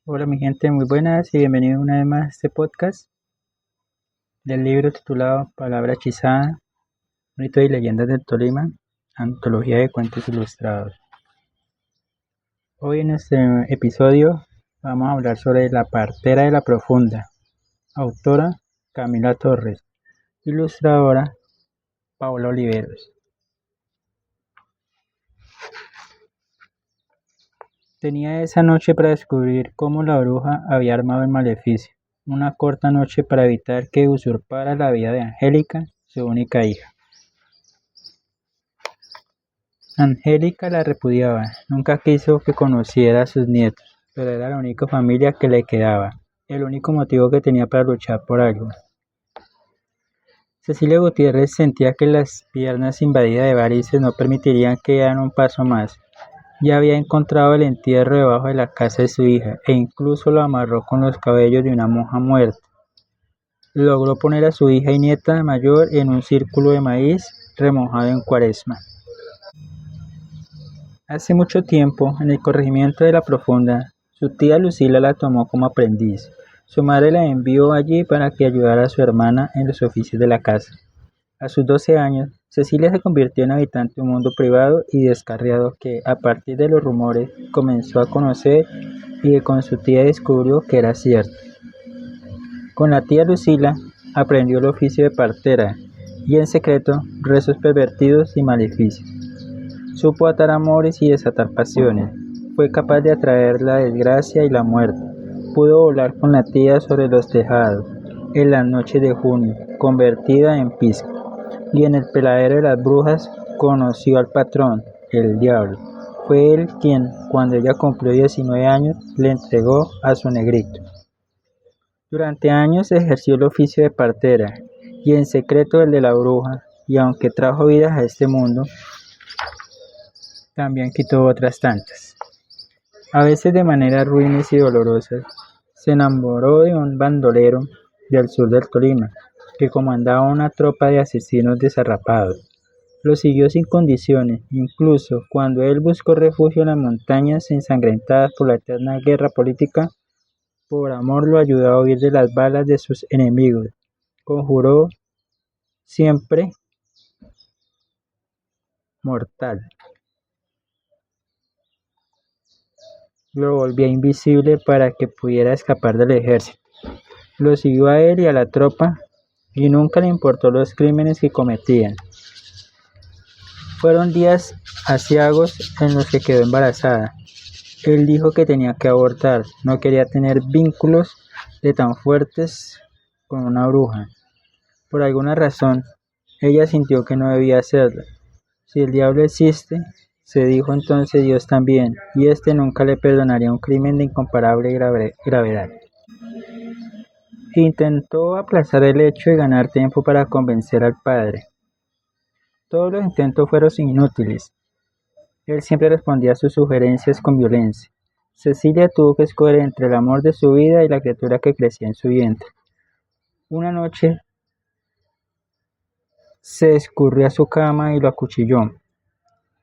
Hola mi gente, muy buenas y bienvenidos una vez más a este podcast del libro titulado Palabra Hechizada, Mitos y Leyendas del Tolima, Antología de Cuentos Ilustrados. Hoy en este episodio vamos a hablar sobre La Partera de la Profunda, autora Camila Torres, ilustradora Paola Oliveros. Tenía esa noche para descubrir cómo la bruja había armado el maleficio, una corta noche para evitar que usurpara la vida de Angélica, su única hija. Angélica la repudiaba, nunca quiso que conociera a sus nietos, pero era la única familia que le quedaba, el único motivo que tenía para luchar por algo. Cecilia Gutiérrez sentía que las piernas invadidas de varices no permitirían que dieran un paso más. Ya había encontrado el entierro debajo de la casa de su hija e incluso lo amarró con los cabellos de una monja muerta. Logró poner a su hija y nieta mayor en un círculo de maíz remojado en cuaresma. Hace mucho tiempo, en el corregimiento de La Profunda, su tía Lucila la tomó como aprendiz. Su madre la envió allí para que ayudara a su hermana en los oficios de la casa. A sus 12 años, Cecilia se convirtió en habitante de un mundo privado y descarriado que, a partir de los rumores, comenzó a conocer y que con su tía descubrió que era cierto. Con la tía Lucila aprendió el oficio de partera y en secreto rezos pervertidos y maleficios. Supo atar amores y desatar pasiones. Fue capaz de atraer la desgracia y la muerte. Pudo volar con la tía sobre los tejados en las noches de junio, convertida en pizca. Y en el peladero de las brujas conoció al patrón, el diablo. Fue él quien, cuando ella cumplió 19 años, le entregó a su negrito. Durante años ejerció el oficio de partera y en secreto el de la bruja, y aunque trajo vidas a este mundo, también quitó otras tantas. A veces de manera ruines y dolorosas, se enamoró de un bandolero del sur del Tolima, que comandaba una tropa de asesinos desarrapados. Lo siguió sin condiciones, incluso cuando él buscó refugio en las montañas ensangrentadas por la eterna guerra política. Por amor lo ayudó a huir de las balas de sus enemigos. Conjuró siempre mortal. Lo volvía invisible para que pudiera escapar del ejército. Lo siguió a él y a la tropa y nunca le importó los crímenes que cometían. Fueron días aciagos en los que quedó embarazada. Él dijo que tenía que abortar, no quería tener vínculos de tan fuertes con una bruja. Por alguna razón, ella sintió que no debía hacerlo. Si el diablo existe, se dijo entonces Dios también, y éste nunca le perdonaría un crimen de incomparable gravedad. Intentó aplazar el hecho y ganar tiempo para convencer al padre. Todos los intentos fueron inútiles. Él siempre respondía a sus sugerencias con violencia. Cecilia tuvo que escoger entre el amor de su vida y la criatura que crecía en su vientre. Una noche se escurrió a su cama y lo acuchilló.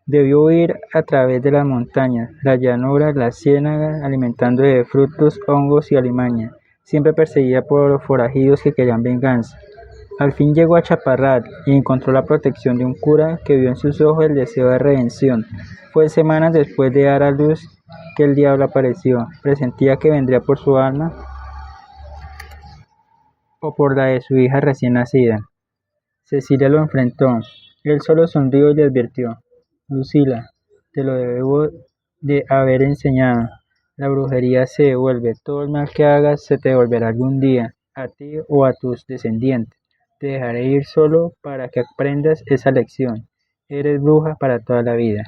Debió huir a través de las montañas, la llanura, las ciénagas, alimentándose de frutos, hongos y alimañas, siempre perseguida por los forajidos que querían venganza. Al fin llegó a Chaparral y encontró la protección de un cura que vio en sus ojos el deseo de redención. Fue semanas después de dar a luz que el diablo apareció. Presentía que vendría por su alma o por la de su hija recién nacida. Cecilia lo enfrentó. Él solo sonrió y le advirtió: Lucila, te lo debo de haber enseñado. La brujería se devuelve. Todo el mal que hagas se te devolverá algún día, a ti o a tus descendientes. Te dejaré ir solo para que aprendas esa lección. Eres bruja para toda la vida.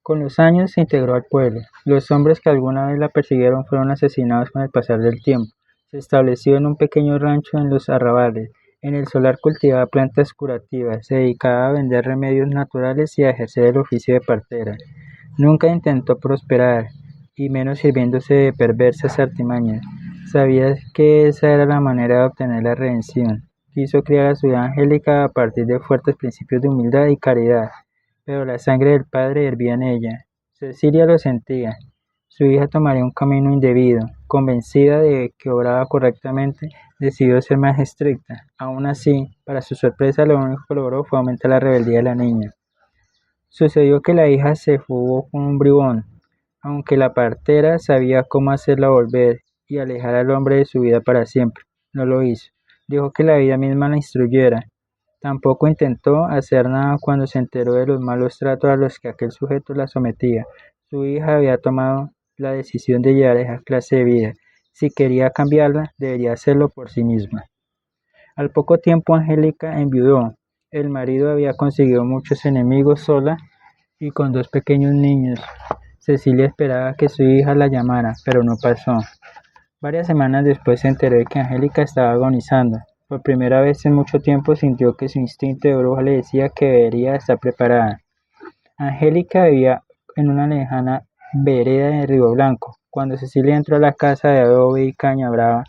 Con los años se integró al pueblo. Los hombres que alguna vez la persiguieron fueron asesinados con el pasar del tiempo. Se estableció en un pequeño rancho en los arrabales. En el solar cultivaba plantas curativas, se dedicaba a vender remedios naturales y a ejercer el oficio de partera. Nunca intentó prosperar, y menos sirviéndose de perversas artimañas. Sabía que esa era la manera de obtener la redención. Quiso criar a su hija Angélica a partir de fuertes principios de humildad y caridad, pero la sangre del padre hervía en ella. Cecilia lo sentía. su hija tomaría un camino indebido. Convencida de que obraba correctamente, decidió ser más estricta. Aún así, para su sorpresa, lo único que logró fue aumentar la rebeldía de la niña. Sucedió que la hija se fugó con un bribón, aunque la partera sabía cómo hacerla volver y alejar al hombre de su vida para siempre. No lo hizo. Dejó que la vida misma la instruyera. Tampoco intentó hacer nada cuando se enteró de los malos tratos a los que aquel sujeto la sometía. Su hija había tomado la decisión de llevar esa clase de vida. Si quería cambiarla, debería hacerlo por sí misma. Al poco tiempo Angélica enviudó. El marido había conseguido muchos enemigos sola y con dos pequeños niños. Cecilia esperaba que su hija la llamara, pero no pasó. Varias semanas después se enteró de que Angélica estaba agonizando. Por primera vez en mucho tiempo sintió que su instinto de bruja le decía que debería estar preparada. Angélica vivía en una lejana vereda de Río Blanco. Cuando Cecilia entró a la casa de adobe y caña brava,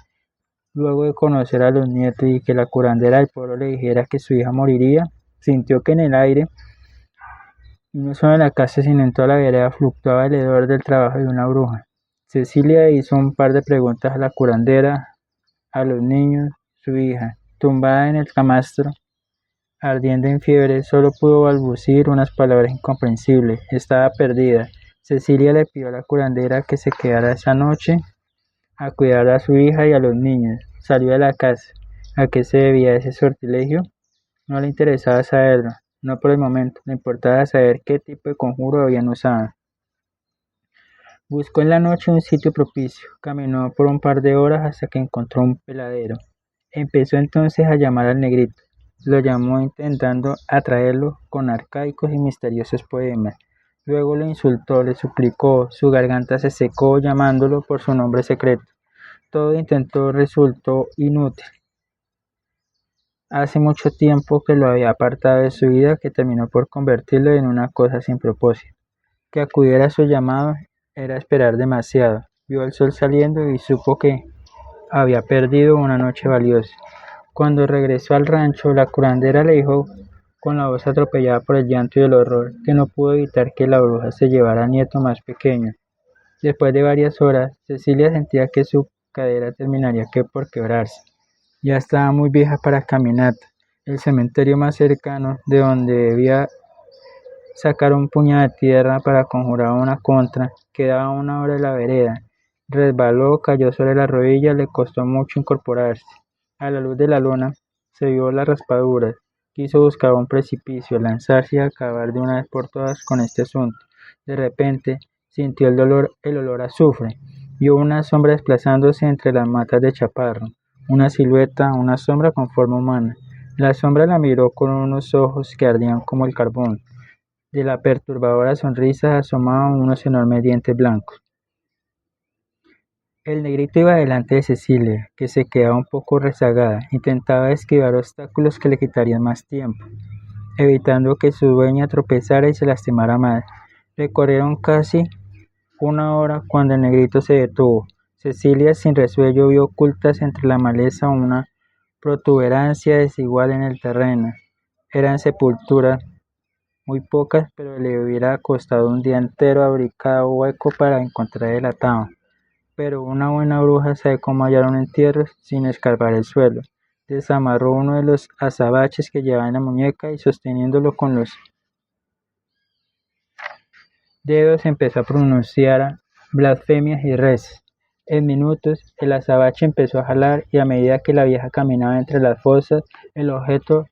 luego de conocer a los nietos y que la curandera del pueblo le dijera que su hija moriría, sintió que en el aire, y no solo en la casa sino en toda la vereda, fluctuaba el hedor del trabajo de una bruja. Cecilia hizo un par de preguntas a la curandera, a los niños, su hija, tumbada en el camastro, ardiendo en fiebre, solo pudo balbucir unas palabras incomprensibles. Estaba perdida. Cecilia le pidió a la curandera que se quedara esa noche a cuidar a su hija y a los niños. Salió de la casa. ¿A qué se debía ese sortilegio? No le interesaba saberlo, no por el momento. Le importaba saber qué tipo de conjuro habían usado. Buscó en la noche un sitio propicio. Caminó por un par de horas hasta que encontró un peladero. Empezó entonces a llamar al negrito. Lo llamó intentando atraerlo con arcaicos y misteriosos poemas. Luego lo insultó, le suplicó, su garganta se secó llamándolo por su nombre secreto. Todo intento resultó inútil. Hace mucho tiempo que lo había apartado de su vida, que terminó por convertirlo en una cosa sin propósito. Que acudiera a su llamado era esperar demasiado. Vio el sol saliendo y supo que había perdido una noche valiosa. Cuando regresó al rancho, la curandera le dijo con la voz atropellada por el llanto y el horror que no pudo evitar que la bruja se llevara al nieto más pequeño. Después de varias horas, Cecilia sentía que su cadera terminaría por quebrarse. Ya estaba muy vieja para caminata. El cementerio más cercano, de donde debía sacar un puñado de tierra para conjurar una contra, quedaba a una hora de la vereda. Resbaló, cayó sobre la rodilla, le costó mucho incorporarse. A la luz de la luna se vio las raspaduras. Quiso buscar un precipicio, lanzarse y acabar de una vez por todas con este asunto. De repente sintió el olor a azufre. Vio una sombra desplazándose entre las matas de chaparro. Una silueta, una sombra con forma humana. La sombra la miró con unos ojos que ardían como el carbón. De la perturbadora sonrisa asomaban unos enormes dientes blancos. El negrito iba delante de Cecilia, que se quedaba un poco rezagada. Intentaba esquivar obstáculos que le quitarían más tiempo, evitando que su dueña tropezara y se lastimara más. Recorrieron casi una hora cuando el negrito se detuvo. Cecilia, sin resuello, vio ocultas entre la maleza una protuberancia desigual en el terreno. Eran sepulturas muy pocas, pero le hubiera costado un día entero abrir cada hueco para encontrar el ataúd. Pero una buena bruja sabe cómo hallar un entierro sin escarbar el suelo. Desamarró uno de los azabaches que llevaba en la muñeca y sosteniéndolo con los dedos empezó a pronunciar blasfemias y rezos. En minutos el azabache empezó a jalar y a medida que la vieja caminaba entre las fosas, el objeto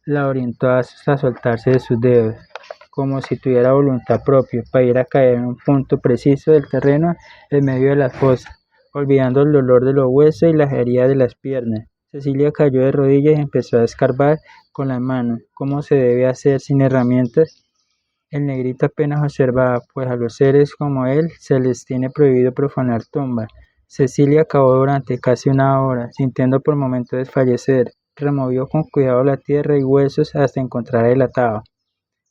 la orientó hasta soltarse de sus dedos, como si tuviera voluntad propia, para ir a caer en un punto preciso del terreno en medio de las fosas, olvidando el dolor de los huesos y las heridas de las piernas. Cecilia cayó de rodillas y empezó a escarbar con las manos, como se debe hacer sin herramientas. El negrito apenas observaba, pues a los seres como él se les tiene prohibido profanar tumbas. Cecilia cavó durante casi una hora, sintiendo por momentos desfallecer. Removió con cuidado la tierra y huesos hasta encontrar el ataúd.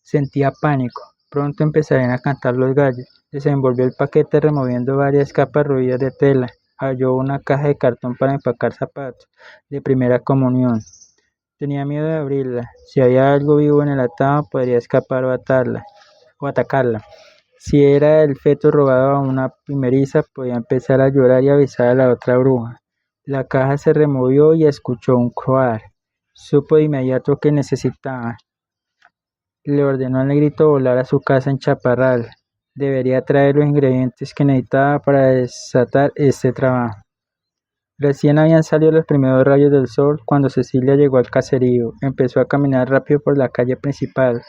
Sentía pánico. Pronto empezarían a cantar los gallos. Desenvolvió el paquete removiendo varias capas roídas de tela. Halló una caja de cartón para empacar zapatos de primera comunión. Tenía miedo de abrirla. Si había algo vivo en el ataúd, podría escapar o atacarla. Si era el feto robado a una primeriza, podía empezar a llorar y avisar a la otra bruja. La caja se removió y escuchó un croar. Supo de inmediato que necesitaba. Le ordenó al negrito volar a su casa en Chaparral. Debería traer los ingredientes que necesitaba para desatar este trabajo. Recién habían salido los primeros rayos del sol cuando Cecilia llegó al caserío. Empezó a caminar rápido por la calle principal.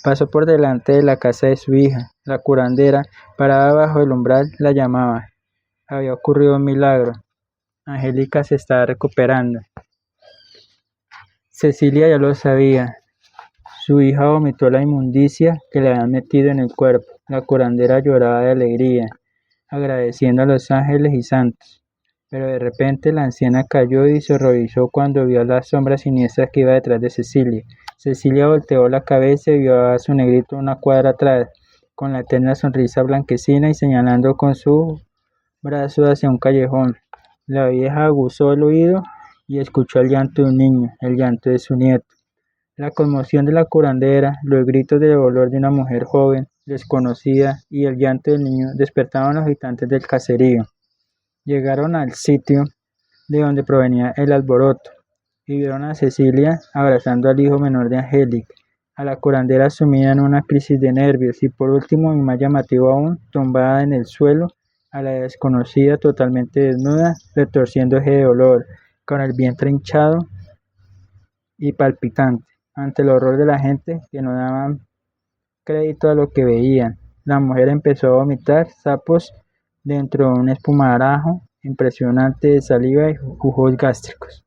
Pasó por delante de la casa de su hija. La curandera, parada bajo el umbral, la llamaba. Había ocurrido un milagro. Angélica se estaba recuperando. Cecilia ya lo sabía. Su hija vomitó la inmundicia que le habían metido en el cuerpo. La curandera lloraba de alegría, agradeciendo a los ángeles y santos. Pero de repente la anciana cayó y se horrorizó cuando vio la sombra siniestra que iba detrás de Cecilia. Cecilia volteó la cabeza y vio a su negrito una cuadra atrás, con la eterna sonrisa blanquecina y señalando con su brazo hacia un callejón. La vieja aguzó el oído y escuchó el llanto de un niño, el llanto de su nieto. La conmoción de la curandera, los gritos de dolor de una mujer joven, desconocida, y el llanto del niño despertaban a los habitantes del caserío. Llegaron al sitio de donde provenía el alboroto y vieron a Cecilia abrazando al hijo menor de Angélica, a la curandera sumida en una crisis de nervios y por último y más llamativo aún, tumbada en el suelo, a la desconocida totalmente desnuda, retorciéndose de dolor, con el vientre hinchado y palpitante. Ante el horror de la gente que no daban crédito a lo que veían, la mujer empezó a vomitar sapos dentro de un espumarajo impresionante de saliva y jugos gástricos.